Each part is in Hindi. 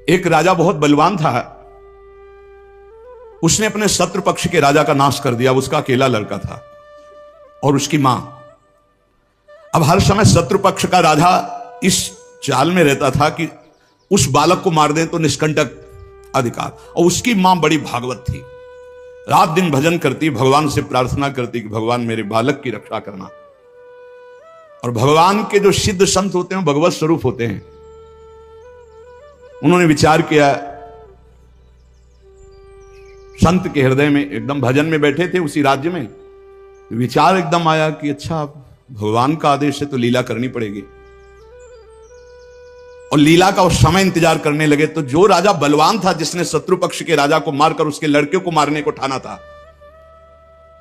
एक राजा बहुत बलवान था, उसने अपने शत्रु पक्ष के राजा का नाश कर दिया। उसका अकेला लड़का था और उसकी मां। अब हर समय शत्रु पक्ष का राजा इस चाल में रहता था कि उस बालक को मार दें तो निष्कंटक अधिकार। और उसकी मां बड़ी भागवत थी, रात दिन भजन करती, भगवान से प्रार्थना करती कि भगवान मेरे बालक की रक्षा करना। और भगवान के जो सिद्ध संत होते हैं भगवत स्वरूप होते हैं। उन्होंने विचार किया, संत के हृदय में, एकदम भजन में बैठे थे उसी राज्य में, विचार एकदम आया कि अच्छा भगवान का आदेश है तो लीला करनी पड़ेगी। और लीला का उस समय इंतजार करने लगे। तो जो राजा बलवान था, जिसने शत्रु पक्ष के राजा को मारकर उसके लड़के को मारने को ठाना था,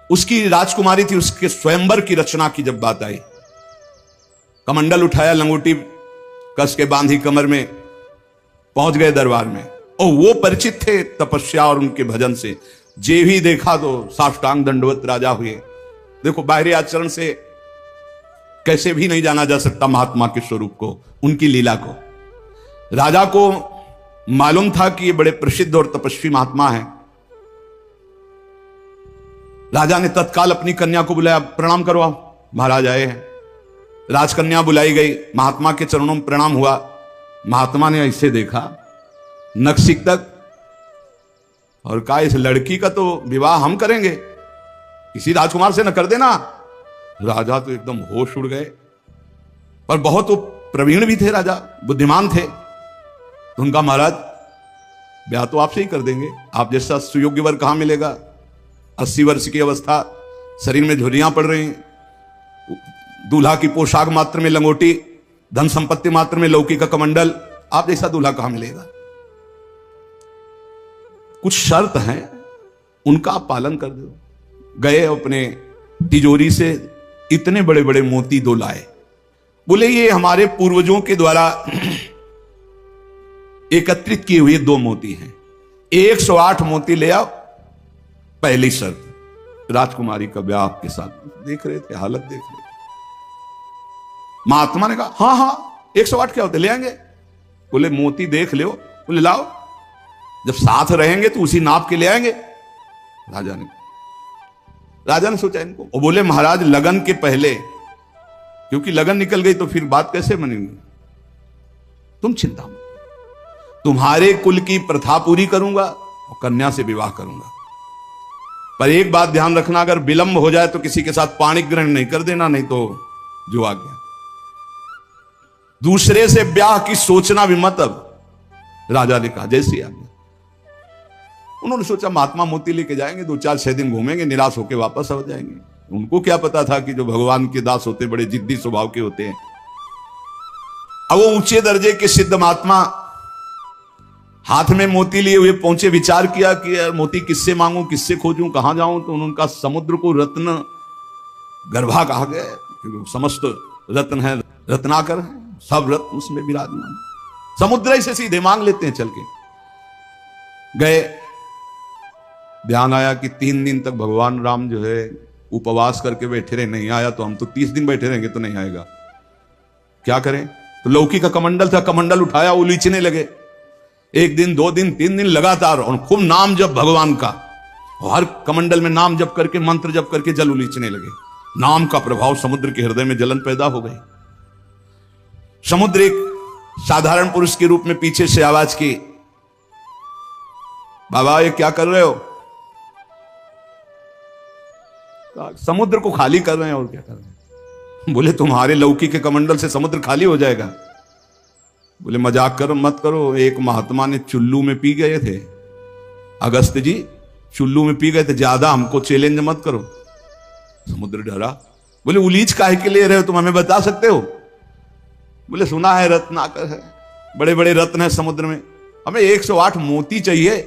उसकी राजकुमारी थी, उसके स्वयंवर की रचना की जब बात आई, कमंडल उठाया, लंगोटी कस के बांधी कमर में, पहुंच गए दरबार में। और वो परिचित थे तपस्या और उनके भजन से, जे भी देखा तो साष्टांग दंडवत राजा हुए। देखो, बाहरी आचरण से कैसे भी नहीं जाना जा सकता महात्मा के स्वरूप को, उनकी लीला को। राजा को मालूम था कि ये बड़े प्रसिद्ध और तपस्वी महात्मा हैं। राजा ने तत्काल अपनी कन्या को बुलाया, प्रणाम करवाओ, महाराज आए हैं। राजकन्या बुलाई गई, महात्मा के चरणों में प्रणाम हुआ। महात्मा ने ऐसे देखा नक्सिक तक और कहा, इस लड़की का तो विवाह हम करेंगे, किसी राजकुमार से न कर देना। राजा तो एकदम होश उड़ गए, पर बहुत वो प्रवीण भी थे, राजा बुद्धिमान थे। तो उनका, महाराज ब्याह तो आपसे ही कर देंगे, आप जैसा सुयोग्य वर कहां मिलेगा। 80 वर्ष की अवस्था, शरीर में झुर्रियां पड़ रही हैं, दूल्हा की पोशाक मात्र में लंगोटी, धन संपत्ति मात्र में लौकी का कमंडल, आप जैसा दूल्हा कहां मिलेगा। कुछ शर्त हैं, उनका आप पालन कर दो। गए, अपने तिजोरी से इतने बड़े बड़े मोती 2 लाए। बोले ये हमारे पूर्वजों के द्वारा एकत्रित किए हुए 2 मोती हैं, 108 मोती ले आओ। पहली शर्त, राजकुमारी का ब्याह आपके साथ। देख रहे थे, हालत देख रहे थे। महात्मा ने कहा, हाँ हाँ 108 क्या होते, ले आएंगे। बोले मोती देख लो। बोले लाओ, जब साथ रहेंगे तो उसी नाप के ले आएंगे। राजा ने सोचा इनको, और बोले महाराज लगन के पहले, क्योंकि लगन निकल गई तो फिर बात कैसे बनेगी, तुम चिंता मत, तुम्हारे कुल की प्रथा पूरी करूंगा और कन्या से विवाह करूंगा। पर एक बात ध्यान रखना, अगर विलंब हो जाए तो किसी के साथ पाणिक ग्रहण नहीं कर देना, नहीं तो जो आ गया। दूसरे से ब्याह की सोचना भी मत। अब राजा ने कहा, जैसी आ गया। उन्होंने सोचा महात्मा मोती लेके जाएंगे, 2-4-6 दिन घूमेंगे, निराश होकर वापस आ जाएंगे। उनको क्या पता था कि जो भगवान के दास होते बड़े जिद्दी स्वभाव के होते हैं। अब वो ऊंचे दर्जे के सिद्ध महात्मा हाथ में मोती लिए हुए पहुंचे। विचार किया कि यार मोती किससे मांगूं, किससे खोजूं, कहां जाऊं। तो उनका समुद्र को रत्न गर्भा कहा गया, क्योंकि समस्त रत्न है, रत्नाकर है, सब रत्न उसमें विराजमान। समुद्र ही से सीधे मांग लेते हैं चल के। गए, ध्यान आया कि 3 दिन तक भगवान राम जो है उपवास करके बैठे रहे, नहीं आया तो हम तो 30 दिन बैठे रहेंगे तो नहीं आएगा, क्या करें। तो लौकी का कमंडल था, कमंडल उठाया, उलीचने लगे। 1 दिन 2 दिन 3 दिन लगातार, और खूब नाम जप भगवान का, और हर कमंडल में नाम जप करके, मंत्र जप करके जल उलीचने लगे। नाम का प्रभाव समुद्र के हृदय में जलन पैदा हो गई। समुद्र एक साधारण पुरुष के रूप में पीछे से आवाज की, बाबा ये क्या कर रहे हो। समुद्र को खाली कर रहे हैं, और क्या कर रहे हैं। बोले तुम्हारे लौकी के कमंडल से समुद्र खाली हो जाएगा। बोले मजाक करो मत करो, एक महात्मा ने चुल्लू में पी गए थे, अगस्त जी चुल्लू में पी गए थे, ज्यादा हमको चैलेंज मत करो। समुद्र डरा। बोले उलीच काहे के ले रहे हो, तुम हमें बता सकते हो। बोले सुना है रत्नाकर है, बड़े बड़े रत्न है समुद्र में, हमें 108 मोती चाहिए।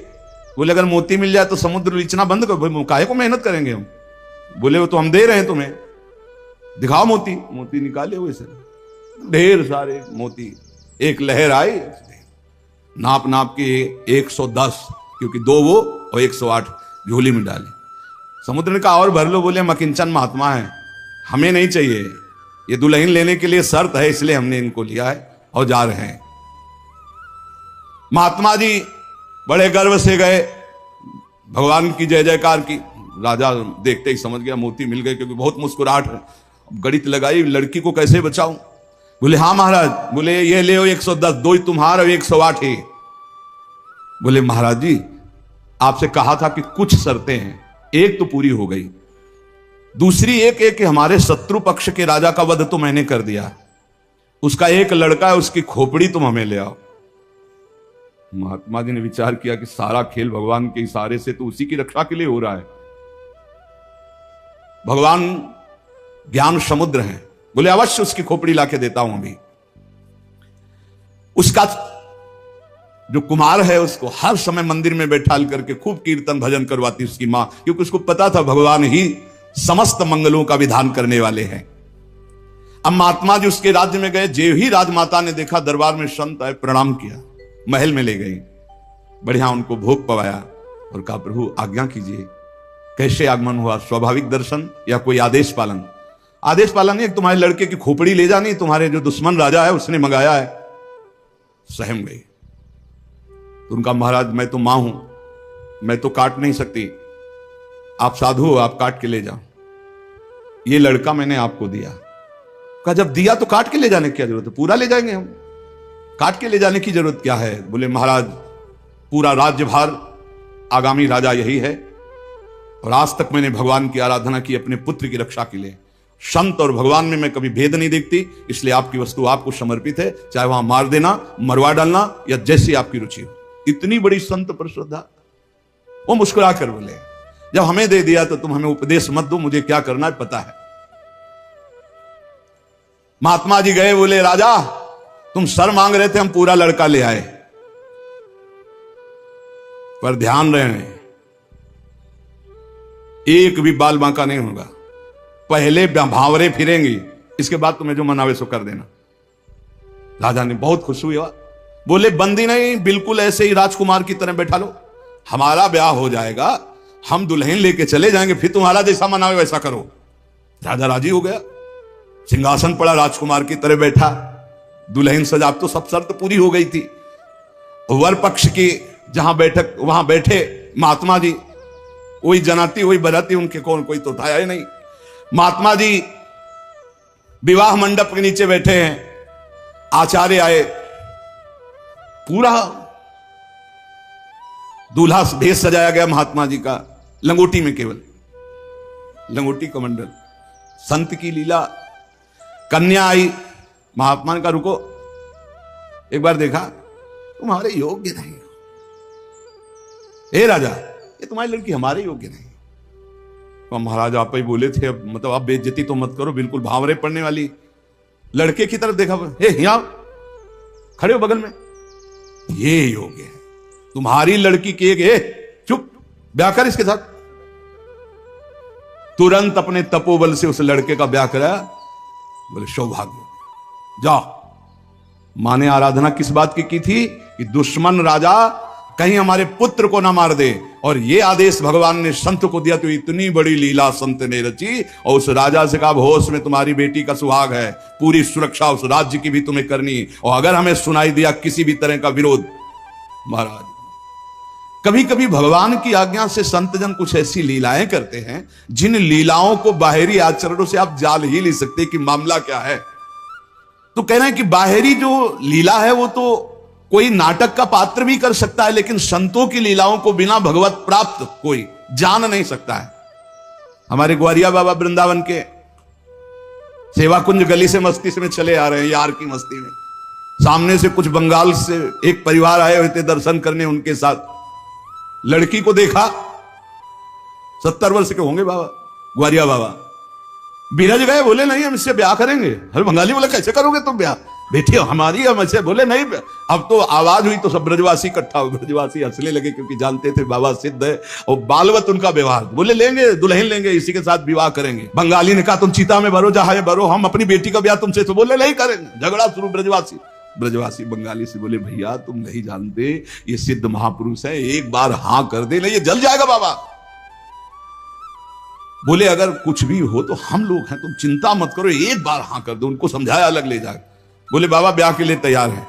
बोले अगर मोती मिल जाए तो समुद्र उलीचना बंद करो, काहे को मेहनत करेंगे हम। बोले वो तो हम दे रहे हैं तुम्हें, दिखाओ मोती। मोती निकाले हुए से ढेर सारे मोती। एक लहर आई, नाप नाप के 110, क्योंकि 2 वो और 108 झोली में डाले। समुद्र ने कहा और भर लो। बोले हम अकिंचन महात्मा हैं, हमें नहीं चाहिए, ये दुल्हन लेने के लिए शर्त है, इसलिए हमने इनको लिया है और जा रहे हैं। महात्मा जी बड़े गर्व से गए, भगवान की जय जयकार की। राजा देखते ही समझ गया मोती मिल गए, क्योंकि बहुत मुस्कुराहट है। गणित लगाई, लड़की को कैसे बचाऊं? बोले हाँ महाराज। बोले ये ले 110, 2 तुम्हारा 108 है। बोले महाराज जी आपसे कहा था कि कुछ शर्तें हैं, एक तो पूरी हो गई, दूसरी एक है कि हमारे शत्रु पक्ष के राजा का वध तो मैंने कर दिया, उसका एक लड़का है, उसकी खोपड़ी तुम हमें ले आओ। महात्मा जी ने विचार किया कि सारा खेल भगवान के इशारे से तो उसी की रक्षा के लिए हो रहा है। भगवान ज्ञान समुद्र हैं। बोले अवश्य उसकी खोपड़ी लाके देता हूं अभी। उसका जो कुमार है उसको हर समय मंदिर में बैठाल करके खूब कीर्तन भजन करवाती उसकी मां, क्योंकि उसको पता था भगवान ही समस्त मंगलों का विधान करने वाले हैं। अब महात्मा जी उसके राज्य में गए, जे ही राजमाता ने देखा दरबार में संत आए, प्रणाम किया, महल में ले गई, बढ़िया उनको भोग पवाया और कहा प्रभु आज्ञा कीजिए, कैसे आगमन हुआ? स्वाभाविक दर्शन या कोई आदेश पालन? आदेश पालन नहीं, तुम्हारे लड़के की खोपड़ी ले जानी, तुम्हारे जो दुश्मन राजा है उसने मंगाया है। सहम गई। तो उनका महाराज मैं तो मां हूं, मैं तो काट नहीं सकती, आप साधु हो, आप काट के ले जाओ, ये लड़का मैंने आपको दिया। कहा जब दिया तो काट के ले जाने की क्या जरूरत है, पूरा ले जाएंगे हम, काट के ले जाने की जरूरत क्या है? बोले महाराज पूरा राज्यभार आगामी राजा यही है, और आज तक मैंने भगवान की आराधना की अपने पुत्र की रक्षा के लिए। संत और भगवान में मैं कभी भेद नहीं देखती, इसलिए आपकी वस्तु आपको समर्पित है, चाहे वहां मार देना, मरवा डालना या जैसी आपकी रुचि हो। इतनी बड़ी संत पर श्रद्धा। वो मुस्कुरा कर बोले जब हमें दे दिया तो तुम हमें उपदेश मत दो, मुझे क्या करना है पता है। महात्मा जी गए, बोले राजा तुम सर मांग रहे थे, हम पूरा लड़का ले आए, पर ध्यान रहे एक भी बाल बांका नहीं होगा, पहले भावरे फिरेंगी, इसके बाद तुम्हें जो मनावे सो कर देना। राजा ने बहुत खुश हुआ, बोले बंदी नहीं, बिल्कुल ऐसे ही राजकुमार की तरह बैठा लो, हमारा ब्याह हो जाएगा, हम दुल्हन लेके चले जाएंगे, फिर तुम्हारा जैसा मनावे वैसा करो। राजा राजी हो गया, सिंहासन पड़ा, राजकुमार की तरह बैठा, दुल्हन सजा, तो सब शर्त पूरी हो गई थी। वर पक्ष की जहां बैठक वहां बैठे महात्मा जी, वही जनाती वही बराती, उनके कौन कोई तो था ही नहीं। महात्मा जी विवाह मंडप के नीचे बैठे हैं, आचार्य आए, पूरा दूल्हा भेष सजाया गया महात्मा जी का, लंगोटी में, केवल लंगोटी कमंडल, संत की लीला। कन्या आई, महात्मा का रुको, एक बार देखा तुम्हारे योग्य नहीं हो, हे राजा ये तुम्हारी लड़की हमारे योग्य नहीं। तो महाराज आप ही बोले थे, अब मतलब आप बेइज्जती तो मत करो, बिल्कुल भावरे पड़ने वाली। लड़के की तरफ देखा, हे यहाँ खड़े हो बगल में, ये योग्य है तुम्हारी लड़की की एक, चुप ब्याह कर इसके साथ। तुरंत अपने तपोबल से उस लड़के का ब्याह कराया। बोले सौभाग्य, जाओ। माने आराधना किस बात की थी कि दुश्मन राजा कहीं हमारे पुत्र को ना मार दे, और ये आदेश भगवान ने संत को दिया। तो इतनी बड़ी लीला संत ने रची, और उस राजा से कहा होश में तुम्हारी बेटी का सुहाग है, पूरी सुरक्षा उस राज्य की भी तुम्हें करनी, और अगर हमें सुनाई दिया किसी भी तरह का विरोध। महाराज कभी कभी भगवान की आज्ञा से संतजन कुछ ऐसी लीलाएं करते हैं जिन लीलाओं को बाहरी आचरणों से आप जान ही नहीं सकते कि मामला क्या है। तो कह रहे हैं कि बाहरी जो लीला है वो तो कोई नाटक का पात्र भी कर सकता है, लेकिन संतों की लीलाओं को बिना भगवत प्राप्त कोई जान नहीं सकता है। हमारे ग्वारिया बाबा वृंदावन के सेवा कुंज गली से मस्ती से में चले आ रहे हैं, यार की मस्ती में, सामने से कुछ बंगाल से एक परिवार आए हुए थे दर्शन करने, उनके साथ लड़की को देखा, 70 वर्ष के होंगे बाबा, ग्वारिया बाबा। बिरज गए, बोले नहीं हम इससे ब्याह करेंगे। अरे बंगाली बोले कैसे करोगे तुम ब्याह, बेटी हमारी हम ऐसे। बोले नहीं, अब तो आवाज हुई तो सब ब्रजवासी इकट्ठा हो, ब्रजवासी हंसने लगे क्योंकि जानते थे बाबा सिद्ध है और बालवत उनका व्यवहार। बोले लेंगे, दुल्हन लेंगे, इसी के साथ विवाह करेंगे। बंगाली ने कहा तुम चिता में भरो, जहां भरो, हम अपनी बेटी का ब्याह तुमसे। तो बोले नहीं करेंगे, झगड़ा शुरू। ब्रजवासी बंगाली से बोले भैया तुम नहीं जानते, ये सिद्ध महापुरुष है, एक बार हां कर दे, नहीं ये जल जाएगा बाबा। बोले अगर कुछ भी हो तो हम लोग हैं, तुम चिंता मत करो, एक बार हां कर दो। उनको समझाया, अलग ले जाए। बोले बाबा ब्याह के लिए तैयार है।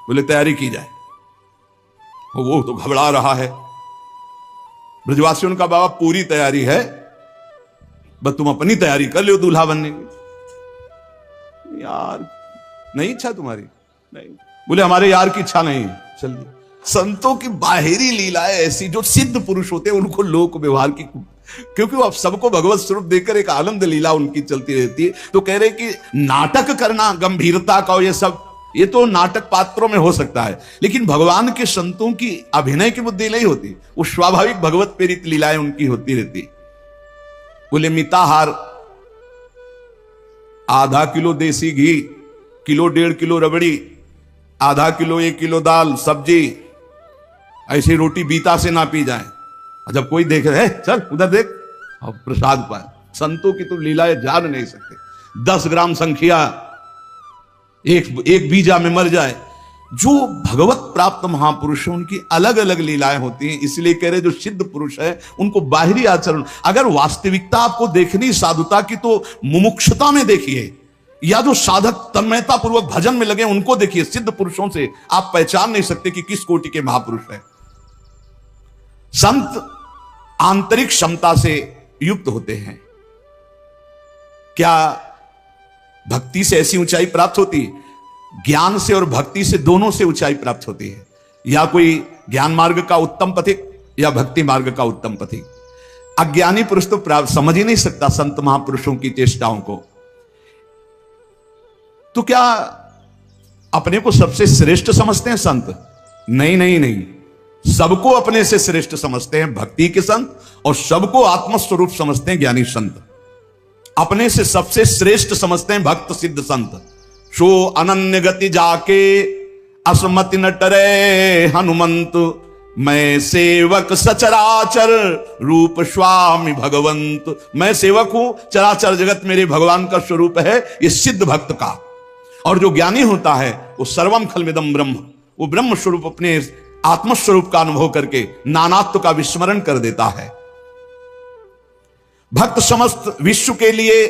बोले तैयारी की जाए। वो तो घबरा रहा है। ब्रजवासियों का बाबा पूरी तैयारी है, बस तुम अपनी तैयारी कर लो दूल्हा बनने की। यार नहीं इच्छा तुम्हारी? नहीं। बोले हमारे यार की इच्छा नहीं। चलिए, संतों की बाहरी लीलाएं ऐसी, जो सिद्ध पुरुष होते हैं उनको लोक व्यवहार की, क्योंकि वो अब सबको भगवत स्वरूप देकर एक आनंद लीला उनकी चलती रहती है। तो कह रहे कि नाटक करना गंभीरता का, ये सब ये तो नाटक पात्रों में हो सकता है, लेकिन भगवान के संतों की अभिनय की बुद्धि नहीं होती, वो स्वाभाविक भगवत प्रेरित लीलाएं उनकी होती रहती। बोले मिताहार, आधा किलो देसी घी, किलो 1.5 किलो रबड़ी, आधा किलो 1 किलो दाल सब्जी, ऐसी रोटी बीता से ना पी जाए। जब कोई देख रहे चल उधर देख, और प्रसाद पाए। संतों की तो लीलाएं जान नहीं सकते। 10 ग्राम संख्या एक बीजा में मर जाए। जो भगवत प्राप्त महापुरुष हैं उनकी अलग अलग लीलाएं होती हैं। इसलिए कह रहे जो सिद्ध पुरुष है उनको बाहरी आचरण, अगर वास्तविकता आपको देखनी साधुता की तो मुमुक्षुता में देखिए, या जो साधक तन्मयता पूर्वक भजन में लगे उनको देखिए। सिद्ध पुरुषों से आप पहचान नहीं सकते कि किस कोटि के महापुरुष है। संत आंतरिक क्षमता से युक्त होते हैं। क्या भक्ति से ऐसी ऊंचाई प्राप्त होती? ज्ञान से और भक्ति से, दोनों से ऊंचाई प्राप्त होती है। या कोई ज्ञान मार्ग का उत्तम पथिक या भक्ति मार्ग का उत्तम पथिक। अज्ञानी पुरुष तो प्राप्त समझ ही नहीं सकता संत महापुरुषों की चेष्टाओं को। तो क्या अपने को सबसे श्रेष्ठ समझते हैं संत? नहीं नहीं नहीं, सबको अपने से श्रेष्ठ समझते हैं भक्ति के संत, और सबको आत्मस्वरूप समझते हैं ज्ञानी संत। अपने से सबसे श्रेष्ठ समझते हैं भक्त सिद्ध संत। सो अनन्य गति जाके असमति न टरे हनुमंत, मैं सेवक सचराचर रूप स्वामी भगवंत। मैं सेवक हूं, चराचर जगत मेरे भगवान का स्वरूप है, ये सिद्ध भक्त का। और जो ज्ञानी होता है वो सर्वम खलमिदम ब्रह्म, वो ब्रह्म स्वरूप अपने आत्मस्वरूप का अनुभव करके नानात्व का विस्मरण कर देता है। भक्त समस्त विश्व के लिए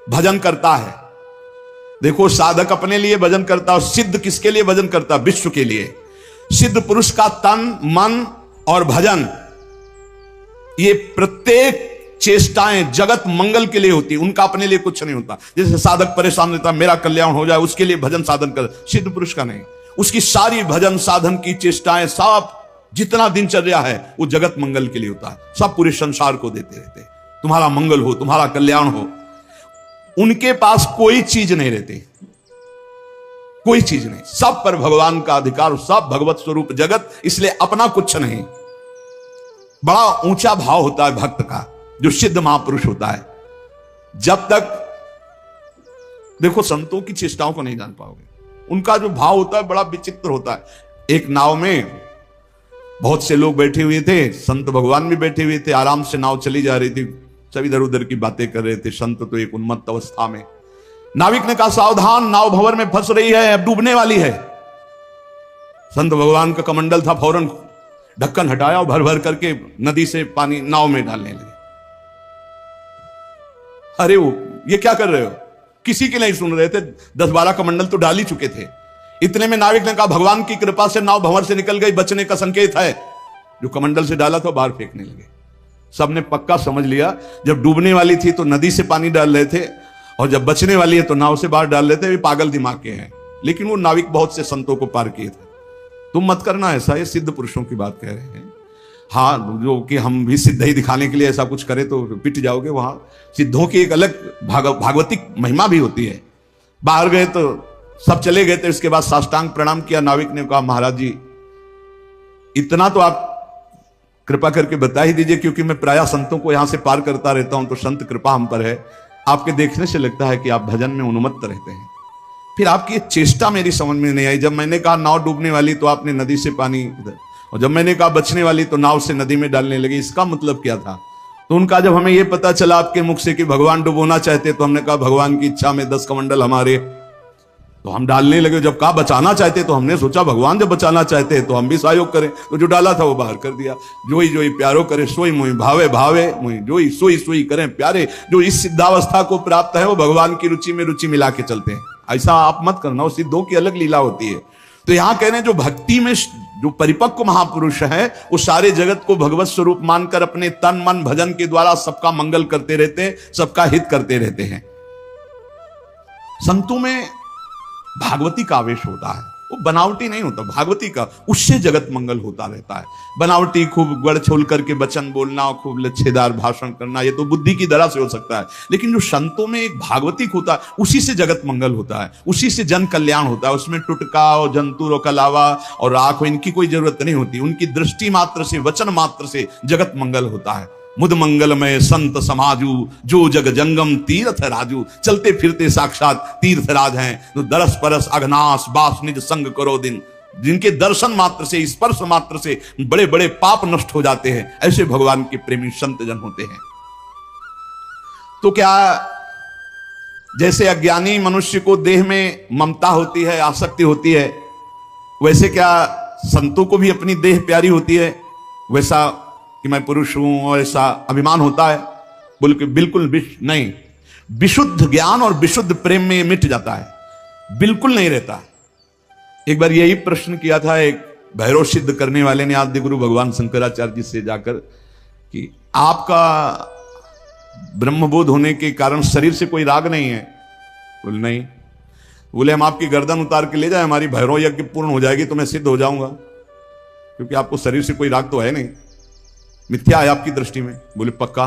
भजन करता है। देखो, साधक अपने लिए भजन करता है, सिद्ध किसके लिए भजन करता है? विश्व के लिए। सिद्ध पुरुष का तन मन और भजन, ये प्रत्येक चेष्टाएं जगत मंगल के लिए होती है, उनका अपने लिए कुछ नहीं होता। जैसे साधक परेशान रहता है मेरा कल्याण हो जाए, उसके लिए भजन साधन कर। सिद्ध पुरुष का नहीं, उसकी सारी भजन साधन की चेष्टाएं, सब जितना दिनचर्या है वो जगत मंगल के लिए होता है। सब पूरे संसार को देते रहते, तुम्हारा मंगल हो, तुम्हारा कल्याण हो। उनके पास कोई चीज नहीं रहती, कोई चीज नहीं, सब पर भगवान का अधिकार, सब भगवत स्वरूप जगत, इसलिए अपना कुछ नहीं। बड़ा ऊंचा भाव होता है भक्त का, जो सिद्ध महापुरुष होता है। जब तक देखो संतों की चेष्टाओं को नहीं जान पाओगे, उनका जो भाव होता है बड़ा विचित्र होता है। एक नाव में बहुत से लोग बैठे हुए थे, संत भगवान भी बैठे हुए थे, आराम से नाव चली जा रही थी, सब इधर उधर की बातें कर रहे थे। संत तो एक उन्मत्त अवस्था में। नाविक ने कहा सावधान, नाव भंवर में फंस रही है, अब डूबने वाली है। संत भगवान का कमंडल था, फौरन ढक्कन हटाया और भर भर करके नदी से पानी नाव में डालने लगे। अरे वो ये क्या कर रहे हो? किसी के नहीं सुन रहे थे, 10-12 कमंडल तो डाल ही चुके थे। इतने में नाविक ने कहा भगवान की कृपा से नाव भंवर से निकल गई, बचने का संकेत है। जो कमंडल से डाला था बाहर फेंकने लगे। सबने पक्का समझ लिया, जब डूबने वाली थी तो नदी से पानी डाल रहे थे, और जब बचने वाली है तो नाव से बाहर डाल रहे थे। वे पागल दिमाग के हैं, लेकिन वो नाविक बहुत से संतों को पार किए थे। तुम मत करना ऐसा, ये सिद्ध पुरुषों की बात कह रहे हैं। हाँ, जो कि हम भी सिद्ध ही दिखाने के लिए ऐसा कुछ करें तो पिट जाओगे। वहां सिद्धों की एक अलग भागवतिक महिमा भी होती है। बाहर गए तो सब चले गए थे, उसके बाद साष्टांग प्रणाम किया। नाविक ने कहा महाराज जी इतना तो आप कृपा करके बता ही दीजिए, क्योंकि मैं प्रायः संतों को यहां से पार करता रहता हूं, तो संत कृपा हम पर है। आपके देखने से लगता है कि आप भजन में उन्मत्त रहते हैं। फिर आपकी चेष्टा मेरी समझ में नहीं आई। जब मैंने कहा नाव डूबने वाली तो आपने नदी से पानी इधर, और जब मैंने कहा बचने वाली तो नाव से नदी में डालने लगे। इसका मतलब क्या था? तो उनका जब हमें यह पता चला आपके मुख से कि भगवान डुबोना चाहते, तो हमने कहा भगवान की इच्छा में 10 कमंडल हमारे, तो हम डालने लगे। जब कहा बचाना चाहते तो हमने सोचा भगवान जब बचाना चाहते हैं तो हम भी सहयोग करें, तो जो डाला था वो बाहर कर दिया। जोई जोई प्यारो करे सोई मोई भावे भावे, मोई जोई सोई सोई करें प्यारे। जो इस सिद्धावस्था को प्राप्त है वो भगवान की रुचि में रुचि मिला के चलते हैं। ऐसा आप मत करना, वो सिद्धों की अलग लीला होती है। तो यहां कह रहे हैं जो भक्ति में जो परिपक्व महापुरुष है वो सारे जगत को भगवत स्वरूप मानकर अपने तन मन भजन के द्वारा सबका मंगल करते रहते हैं, सबका हित करते रहते हैं। संतों में भागवती का आवेश होता है, वो बनावटी नहीं होता, भागवती का, उससे जगत मंगल होता रहता है। बनावटी खूब गड़ छोल करके वचन बोलना, खूब लच्छेदार भाषण करना, ये तो बुद्धि की दरा से हो सकता है, लेकिन जो संतों में एक भागवतिक होता है, उसी से जगत मंगल होता है, उसी से जन कल्याण होता है। उसमें टुटका और जंतुर और कलावा और राख इनकी कोई जरूरत नहीं होती, उनकी दृष्टि मात्र से, वचन मात्र से जगत मंगल होता है। मुद मंगलमय संत समाजू, जो जग जंगम तीर्थ राजू, चलते फिरते साक्षात तीर्थराज हैं। तो दरस परस अघनाश बास निज संग करो दिन, जिनके दर्शन मात्र से, स्पर्श मात्र से बड़े बड़े पाप नष्ट हो जाते हैं, ऐसे भगवान के प्रेमी संत जन होते हैं। तो क्या जैसे अज्ञानी मनुष्य को देह में ममता होती है, आसक्ति होती है, वैसे क्या संतों को भी अपनी देह प्यारी होती है? वैसा कि मैं पुरुष हूं और ऐसा अभिमान होता है? बोल के बिल्कुल नहीं। विशुद्ध ज्ञान और विशुद्ध प्रेम में मिट जाता है, बिल्कुल नहीं रहता। एक बार यही प्रश्न किया था एक भैरव सिद्ध करने वाले ने आद्य गुरु भगवान शंकराचार्य जी से जाकर कि आपका ब्रह्मबोध होने के कारण शरीर से कोई राग नहीं है? बोले नहीं। बोले हम आपकी गर्दन उतार के ले जाए, हमारी भैरव यज्ञ पूर्ण हो जाएगी तो मैं सिद्ध हो जाऊंगा, क्योंकि आपको शरीर से कोई राग तो है नहीं, मिथ्या है आपकी दृष्टि में। बोले पक्का,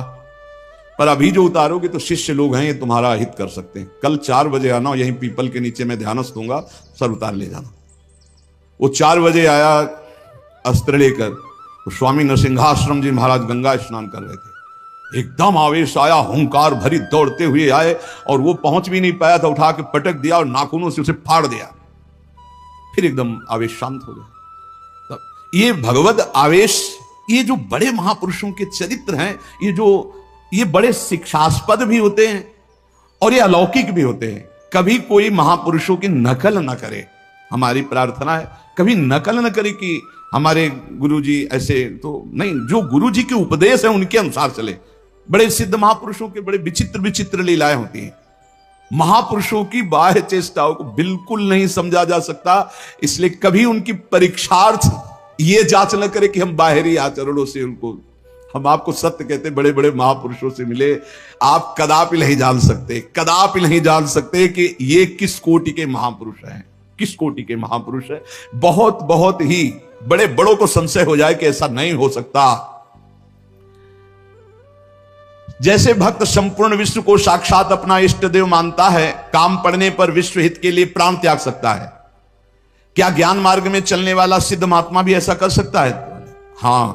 पर अभी जो उतारोगे तो शिष्य लोग हैं, ये तुम्हारा हित कर सकते हैं। कल 4 बजे आना, यहीं पीपल के नीचे मैं ध्यानस्थ दूंगा, सर उतार ले जाना। वो 4 बजे आया अस्त्र लेकर, तो स्वामी नरसिंहाश्रम जी महाराज गंगा स्नान कर रहे थे। एकदम आवेश आया, हुंकार भरी दौड़ते हुए आए और वो पहुंच भी नहीं पाया था, उठा के पटक दिया और नाखूनों से उसे फाड़ दिया। फिर एकदम आवेश शांत हो गया। तब ये भगवत आवेश, ये जो बड़े महापुरुषों के चरित्र हैं, ये बड़े शिक्षास्पद भी होते हैं और ये अलौकिक भी होते हैं। कभी कोई महापुरुषों की नकल न करे, हमारी प्रार्थना है, कभी नकल न करे कि हमारे गुरुजी ऐसे, तो नहीं, जो गुरुजी के उपदेश है उनके अनुसार चले। बड़े सिद्ध महापुरुषों के बड़े विचित्र विचित्र लीलाएं होती हैं। महापुरुषों की बाह्य चेष्टाओं को बिल्कुल नहीं समझा जा सकता, इसलिए कभी उनकी परीक्षार्थ ये जांच न करे कि हम बाहरी आचरणों से उनको, हम आपको सत्य कहते, बड़े बड़े महापुरुषों से मिले, आप कदापि नहीं जान सकते, कदापि नहीं जान सकते कि ये किस कोटि के महापुरुष हैं, किस कोटि के महापुरुष हैं। बहुत बहुत ही बड़े बड़ों को संशय हो जाए कि ऐसा नहीं हो सकता। जैसे भक्त संपूर्ण विश्व को साक्षात अपना इष्ट देव मानता है, काम पड़ने पर विश्व हित के लिए प्राण त्याग सकता है। क्या ज्ञान मार्ग में चलने वाला सिद्ध महात्मा भी ऐसा कर सकता है? हां।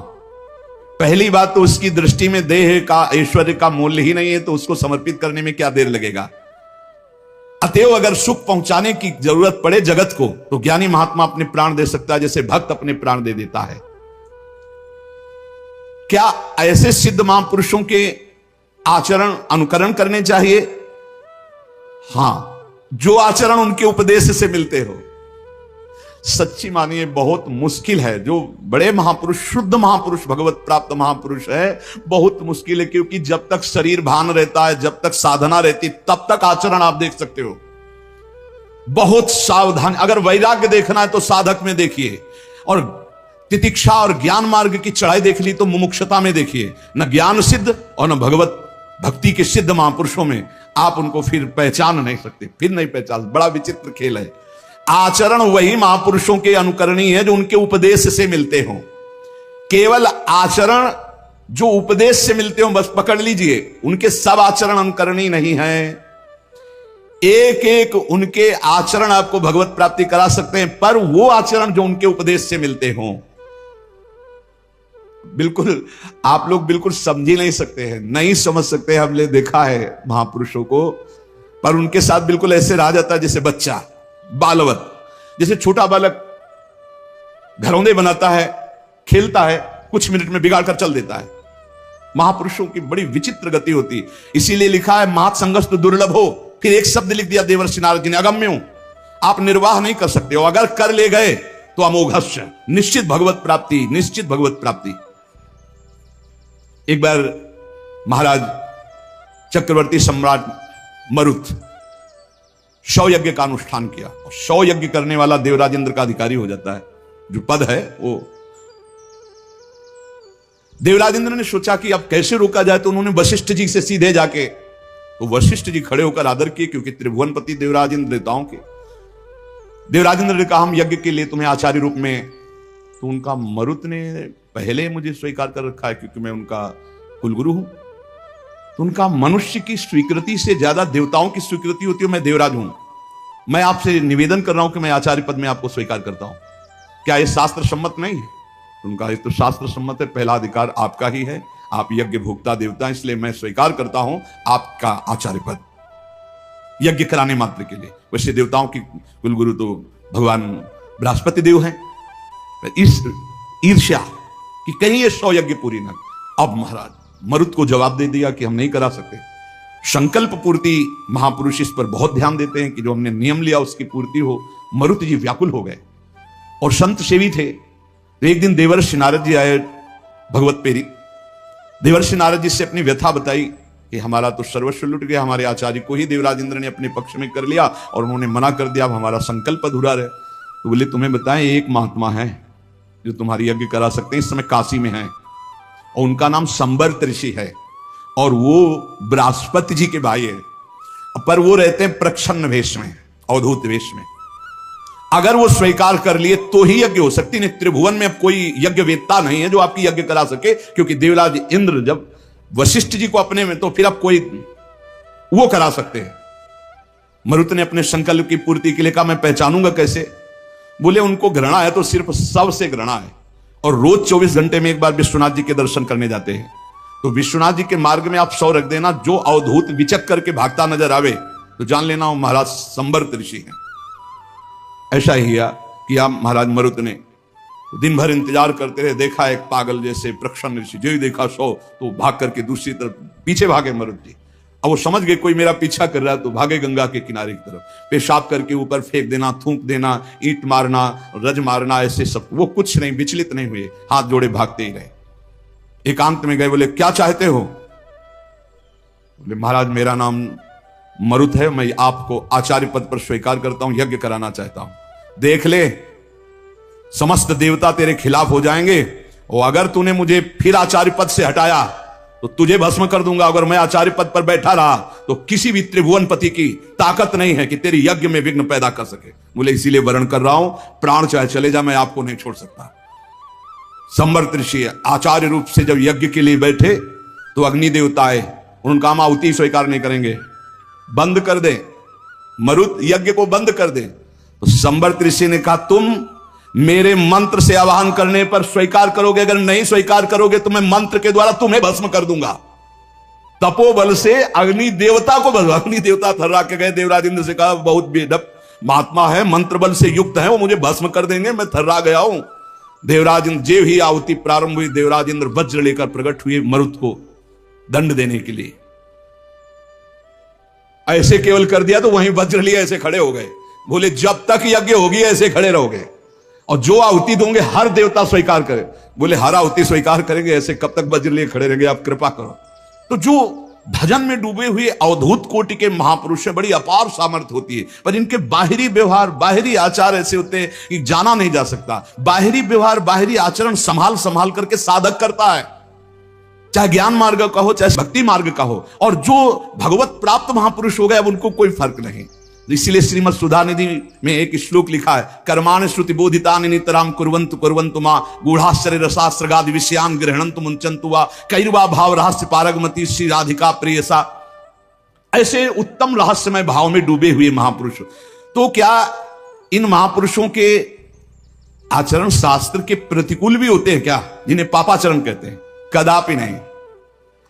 पहली बात तो उसकी दृष्टि में देह का, ऐश्वर्य का मूल्य ही नहीं है, तो उसको समर्पित करने में क्या देर लगेगा। अतएव अगर सुख पहुंचाने की जरूरत पड़े जगत को, तो ज्ञानी महात्मा अपने प्राण दे सकता है, जैसे भक्त अपने प्राण दे देता है। क्या ऐसे सिद्ध महापुरुषों के आचरण अनुकरण करने चाहिए? हां, जो आचरण उनके उपदेश से मिलते हो। सच्ची मानिए बहुत मुश्किल है, जो बड़े महापुरुष, शुद्ध महापुरुष, भगवत प्राप्त महापुरुष है, बहुत मुश्किल है, क्योंकि जब तक शरीर भान रहता है, जब तक साधना रहती, तब तक आचरण आप देख सकते हो। बहुत सावधान, अगर वैराग्य देखना है तो साधक में देखिए, और तितिक्षा और ज्ञान मार्ग की चढ़ाई देख ली तो मुमुक्षता में देखिए। न ज्ञान सिद्ध और न भगवत भक्ति के सिद्ध महापुरुषों में आप उनको फिर पहचान नहीं सकते, फिर नहीं पहचान। बड़ा विचित्र खेल है। आचरण वही महापुरुषों के अनुकरणीय है जो उनके उपदेश से मिलते हो। केवल आचरण जो उपदेश से मिलते हो बस पकड़ लीजिए, उनके सब आचरण अनुकरणीय नहीं है। एक एक उनके आचरण आपको भगवत प्राप्ति करा सकते हैं, पर वो आचरण जो उनके उपदेश से मिलते हो, बिल्कुल आप लोग बिल्कुल समझ ही नहीं सकते हैं, नहीं समझ सकते। हमने देखा है महापुरुषों को, पर उनके साथ बिल्कुल ऐसे रहा जाता है जैसे बच्चा, बालवत। जैसे छोटा बालक घरौंदे बनाता है, खेलता है, कुछ मिनट में बिगाड़ कर चल देता है। महापुरुषों की बड़ी विचित्र गति होती, इसीलिए लिखा है महत् संगस्त दुर्लभ हो। फिर एक शब्द लिख दिया देवर्षि नारद जी ने, अगम्य हो, आप निर्वाह नहीं कर सकते हो। अगर कर ले गए तो अमोघस्य, निश्चित भगवत प्राप्ति, निश्चित भगवत प्राप्ति। एक बार महाराज चक्रवर्ती सम्राट मरुत शव यज्ञ का अनुष्ठान किया, और शव यज्ञ करने वाला देवराजेंद्र का अधिकारी हो जाता है। जो पद है वो। देवराज इंद्र ने सोचा कि अब कैसे रोका जाए, तो उन्होंने वशिष्ठ जी से सीधे जाके, तो वशिष्ठ जी खड़े होकर आदर किए, क्योंकि त्रिभुवनपति देवराज इंद्र देवताओं के। देवराज इंद्र ने कहा हम यज्ञ के लिए तुम्हें आचार्य रूप में, तो उनका मरुत ने पहले मुझे स्वीकार कर रखा है क्योंकि मैं उनका कुलगुरु हूं। तो उनका मनुष्य की स्वीकृति से ज्यादा देवताओं की स्वीकृति होती है। मैं देवराज हूं, मैं आपसे निवेदन कर रहा हूं कि मैं आचार्य पद में आपको स्वीकार करता हूं। क्या यह शास्त्र सम्मत नहीं है? उनका तो शास्त्र सम्मत है, पहला अधिकार आपका ही है, आप यज्ञ भोक्ता देवता, इसलिए मैं स्वीकार करता हूं आपका आचार्य पद यज्ञ कराने मात्र के लिए। वैसे देवताओं की कुलगुरु तो भगवान बृहस्पति देव हैं। इस ईर्ष्या कि कहीं ये 100 यज्ञ पूरी न। अब महाराज मरुत को जवाब दे दिया कि हम नहीं करा सकते। संकल्प पूर्ति महापुरुष इस पर बहुत ध्यान देते हैं कि जो हमने नियम लिया उसकी पूर्ति हो। मरुत जी व्याकुल हो गए और संत सेवी थे। तो एक दिन देवर्षि नारद जी आए भगवत पेरी। देवर्षि नारद जी से अपनी व्यथा बताई कि हमारा तो सर्वस्व लुट गया, हमारे आचार्य को ही देवराज इंद्र ने अपने पक्ष में कर लिया और उन्होंने मना कर दिया, अब हमारा संकल्प अधूरा रहे। तो बोले तुम्हें बताएं एक महात्मा है जो तुम्हारी यज्ञ करा सकते हैं, इस समय काशी में है और उनका नाम संबर्त ऋषि है और वो बृहस्पति जी के भाई है, पर वो रहते हैं प्रच्छन्न वेश में, अवधूत वेश में। अगर वो स्वीकार कर लिए तो ही यज्ञ हो सकती, नहीं त्रिभुवन में अब कोई यज्ञ वेत्ता नहीं है जो आपकी यज्ञ करा सके, क्योंकि देवराज इंद्र जब वशिष्ठ जी को अपने में, तो फिर अब कोई वो करा सकते हैं। मरुत ने अपने संकल्प की पूर्ति के लिए कहा मैं पहचानूंगा कैसे? बोले उनको घृणा है तो सिर्फ सबसे घृणा है और रोज 24 घंटे में एक बार विश्वनाथ जी के दर्शन करने जाते हैं। तो विश्वनाथ जी के मार्ग में आप 100 रख देना, जो अवधूत विचक करके भागता नजर आवे तो जान लेना वो महाराज संबर्त ऋषि हैं। ऐसा ही किया महाराज मरुत ने। दिन भर इंतजार करते रहे, देखा एक पागल जैसे प्रक्षण ऋषि, जो ही देखा 100 तो भाग करके दूसरी तरफ पीछे भागे मरुत जी। अब वो समझ गए कोई मेरा पीछा कर रहा है, तो भागे गंगा के किनारे की तरफ। पेशाब करके ऊपर फेंक देना, थूक देना, ईंट मारना, रज मारना, ऐसे सब। वो कुछ नहीं, विचलित नहीं हुए, हाथ जोड़े भागते ही रहे। एकांत में गए, बोले क्या चाहते हो? बोले महाराज मेरा नाम मरुत है, मैं आपको आचार्य पद पर स्वीकार करता हूं, यज्ञ कराना चाहता हूं। देख ले समस्त देवता तेरे खिलाफ हो जाएंगे और अगर तूने मुझे फिर आचार्य पद से हटाया तो तुझे भस्म कर दूंगा। अगर मैं आचार्य पद पर बैठा रहा तो किसी भी त्रिभुवनपति की ताकत नहीं है कि तेरी यज्ञ में विघ्न पैदा कर सके। बोले इसीलिए वर्ण कर रहा हूं, प्राण चाहे चले जा, मैं आपको नहीं छोड़ सकता। संबर्त ऋषि आचार्य रूप से जब यज्ञ के लिए बैठे तो अग्नि देवता आए, उनका हम आहुति स्वीकार नहीं करेंगे, बंद कर दे, मरुत यज्ञ को बंद कर दे। तो संबर्त ऋषि ने कहा तुम मेरे मंत्र से आवाहन करने पर स्वीकार करोगे, अगर नहीं स्वीकार करोगे तो मैं मंत्र के द्वारा तुम्हें भस्म कर दूंगा। तपोबल से अग्नि देवता को भस्म। अग्नि देवता थर्रा के गए, देवराज इंद्र से कहा बहुत बेढप महात्मा है, मंत्र बल से युक्त है, वो मुझे भस्म कर देंगे, मैं थर्रा गया हूं। देवराज इंद्र जेव ही आहुति प्रारंभ हुई, देवराज इंद्र वज्र लेकर प्रकट हुए मरुत को दंड देने के लिए। ऐसे केवल कर दिया तो वहीं वज्र लिए ऐसे खड़े हो गए। बोले जब तक यज्ञ होगी ऐसे खड़े रहोगे और जो आहुति दोगे हर देवता स्वीकार करे। बोले हर आहुति स्वीकार करेंगे, ऐसे कब तक वज्र लिए खड़े रहेंगे, आप कृपा करो। तो जो भजन में डूबे हुए अवधूत कोटि के महापुरुष से बड़ी अपार सामर्थ्य होती है, पर इनके बाहरी व्यवहार, बाहरी आचार ऐसे होते हैं कि जाना नहीं जा सकता। बाहरी व्यवहार, बाहरी आचरण संभाल संभाल करके साधक करता है, चाहे ज्ञान मार्ग का हो चाहे भक्ति मार्ग का हो। और जो भगवत प्राप्त महापुरुष हो गए अब उनको कोई फर्क नहीं। इसीलिए श्रीमद् सुधानिधि में एक श्लोक लिखा है, कर्माणि श्रुति बोधितानि नितराम कुर्वन्तु कुर्वन्तु मा गूढ़ाश्चर्य रसास्त्रगादि विषयान् गृह्णन्तु मुञ्चन्तु वा कैर्वा भाव रहस्य पारगमति श्री राधिका प्रियसा। ऐसे उत्तम रहस्यमय भाव में डूबे हुए महापुरुष। तो क्या इन महापुरुषों के आचरण शास्त्र के प्रतिकूल भी होते हैं क्या, जिन्हें पापाचरण कहते हैं? कदापि नहीं,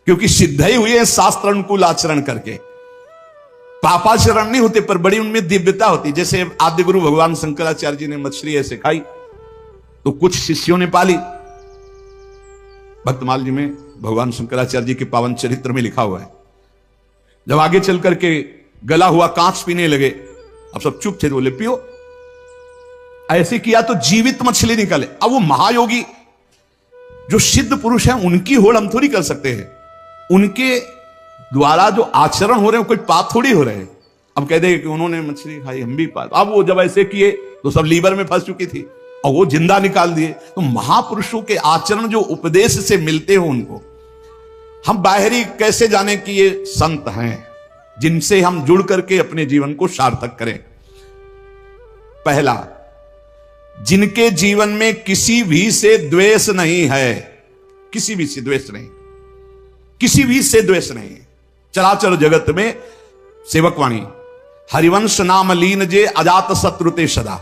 क्योंकि सिद्ध ही हुए हैं शास्त्र अनुकूल आचरण करके। पापाचरण नहीं होते पर बड़ी उनमें दिव्यता होती। जैसे आद्य गुरु भगवान शंकराचार्य जी ने मछली ऐसे खाई तो कुछ शिष्यों ने पाली। भक्तमाल जी में भगवान शंकराचार्य जी के पावन चरित्र में लिखा हुआ है, जब आगे चल करके गला हुआ कांच पीने लगे, अब सब चुप थे, बोले पियो। ऐसे किया तो जीवित मछली निकले। अब वो महायोगी जो सिद्ध पुरुष हैं उनकी होड़ हम थोड़ी कर सकते हैं, उनके द्वारा जो आचरण हो रहे हैं कोई पाप थोड़ी हो रहे हैं। अब कह दे कि उन्होंने मछली खाई हम भी पाप। अब वो जब ऐसे किए तो सब लीवर में फंस चुकी थी, और वो जिंदा निकाल दिए। तो महापुरुषों के आचरण जो उपदेश से मिलते हो उनको हम बाहरी कैसे जाने कि ये संत हैं जिनसे हम जुड़ करके अपने जीवन को सार्थक करें। पहला, जिनके जीवन में किसी भी से द्वेष नहीं है, किसी भी से द्वेष नहीं, किसी भी से द्वेष नहीं। चराचर जगत में सेवकवाणी हरिवंश नाम लीन जे अजात शत्रुते सदा,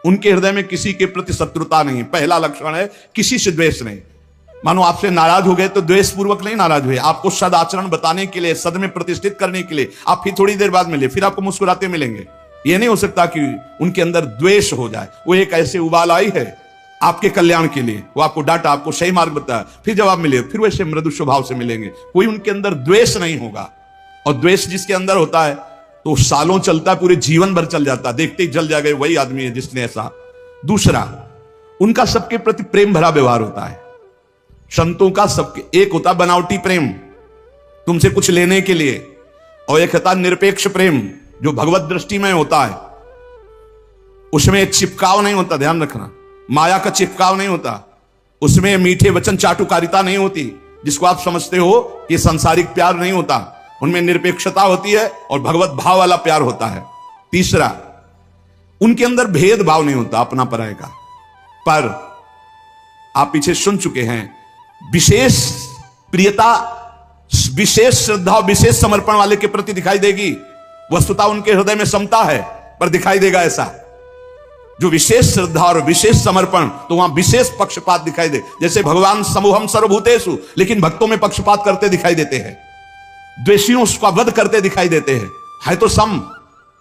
उनके हृदय में किसी के प्रति शत्रुता नहीं। पहला लक्षण है किसी से द्वेष नहीं। मानो आपसे नाराज हो गए तो द्वेष पूर्वक नहीं नाराज हुए, आपको सद आचरण बताने के लिए, सद में प्रतिष्ठित करने के लिए आप फिर थोड़ी देर बाद मिले, फिर आपको मुस्कुराते मिलेंगे। यह नहीं हो सकता कि उनके अंदर द्वेष हो जाए। वो एक ऐसे उबाल आई है आपके कल्याण के लिए, वो आपको डांटा, आपको सही मार्ग बताया, फिर जब आप मिले फिर वैसे मृदु स्वभाव से मिलेंगे। कोई उनके अंदर द्वेष नहीं होगा। और द्वेष जिसके अंदर होता है तो सालों चलता है, पूरे जीवन भर चल जाता है, देखते ही जल जाएगा वही आदमी है जिसने ऐसा। दूसरा, उनका सबके प्रति प्रेम भरा व्यवहार होता है। संतों का सबके, एक होता बनावटी प्रेम तुमसे कुछ लेने के लिए, और एक होता निरपेक्ष प्रेम जो भगवत दृष्टि में होता है। उसमें चिपकाव नहीं होता, ध्यान रखना, माया का चिपकाव नहीं होता, उसमें मीठे वचन चाटुकारिता नहीं होती जिसको आप समझते हो कि सांसारिक प्यार नहीं होता। उनमें निरपेक्षता होती है और भगवत भाव वाला प्यार होता है। तीसरा, उनके अंदर भेदभाव नहीं होता अपना पराये का। पर आप पीछे सुन चुके हैं, विशेष प्रियता, विशेष श्रद्धा, विशेष समर्पण वाले के प्रति दिखाई देगी। वस्तुतः उनके हृदय में समता है पर दिखाई देगा ऐसा। जो विशेष श्रद्धा और विशेष समर्पण, तो वहां विशेष पक्षपात दिखाई दे। जैसे भगवान समूहम सर्वभूतेषु, लेकिन भक्तों में पक्षपात करते दिखाई देते हैं, द्वेषियों का वध करते दिखाई देते हैं। है तो सम,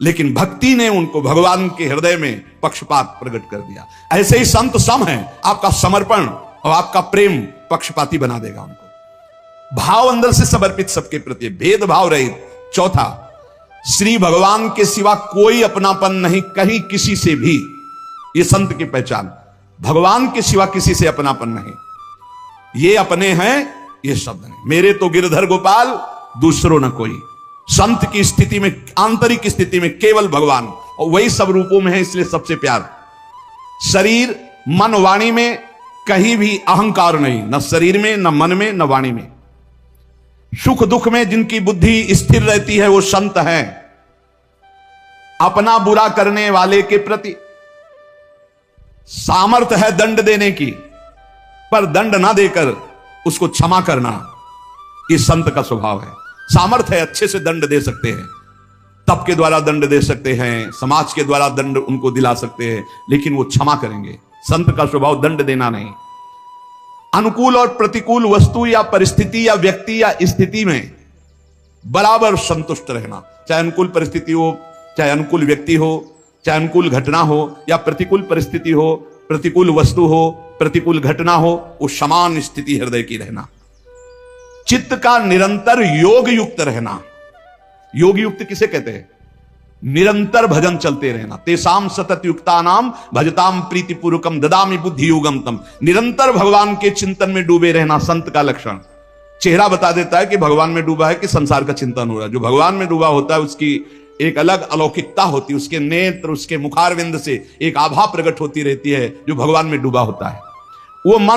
लेकिन भक्ति ने उनको भगवान के हृदय में पक्षपात प्रकट कर दिया। ऐसे ही संत सम है, आपका समर्पण और आपका प्रेम पक्षपाती बना देगा उनको। भाव अंदर से समर्पित सबके प्रति, भेदभाव रहित। चौथा, श्री भगवान के सिवा कोई अपनापन नहीं कहीं किसी से भी। ये संत की पहचान, भगवान के सिवा किसी से अपनापन नहीं। ये अपने हैं, ये शब्द नहीं। मेरे तो गिरधर गोपाल दूसरों न कोई। संत की स्थिति में, आंतरिक स्थिति में केवल भगवान, और वही सब रूपों में है, इसलिए सबसे प्यार। शरीर मन वाणी में कहीं भी अहंकार नहीं, न शरीर में, न मन में, न वाणी में। सुख दुख में जिनकी बुद्धि स्थिर रहती है वो संत हैं। अपना बुरा करने वाले के प्रति सामर्थ्य है दंड देने की, पर दंड ना देकर उसको क्षमा करना, ये संत का स्वभाव है। सामर्थ्य है, अच्छे से दंड दे सकते हैं, तप के द्वारा दंड दे सकते हैं, समाज के द्वारा दंड उनको दिला सकते हैं, लेकिन वो क्षमा करेंगे। संत का स्वभाव दंड देना नहीं। अनुकूल और प्रतिकूल वस्तु या परिस्थिति या व्यक्ति या स्थिति में बराबर संतुष्ट रहना। चाहे अनुकूल परिस्थिति हो, चाहे अनुकूल व्यक्ति हो, चाहे अनुकूल घटना हो या प्रतिकूल परिस्थिति हो, प्रतिकूल वस्तु हो, प्रतिकूल घटना हो, वो समान स्थिति हृदय की रहना। चित्त का निरंतर योग युक्त रहना। योग युक्त किसे कहते हैं? निरंतर भजन चलते रहना। तेसाम सतत युक्ता नाम भजताम प्रीति पूर्वकम ददामि बुद्धि योगम तम। निरंतर भगवान के चिंतन में डूबे रहना संत का लक्षण। चेहरा बता देता है कि भगवान में डूबा है कि संसार का चिंतन हो रहा है। जो भगवान में डूबा होता है उसकी एक अलग अलौकिकता होती है, उसके नेत्र, उसके मुखारविंद से एक आभा प्रकट होती रहती है जो भगवान में डूबा होता है। वो मन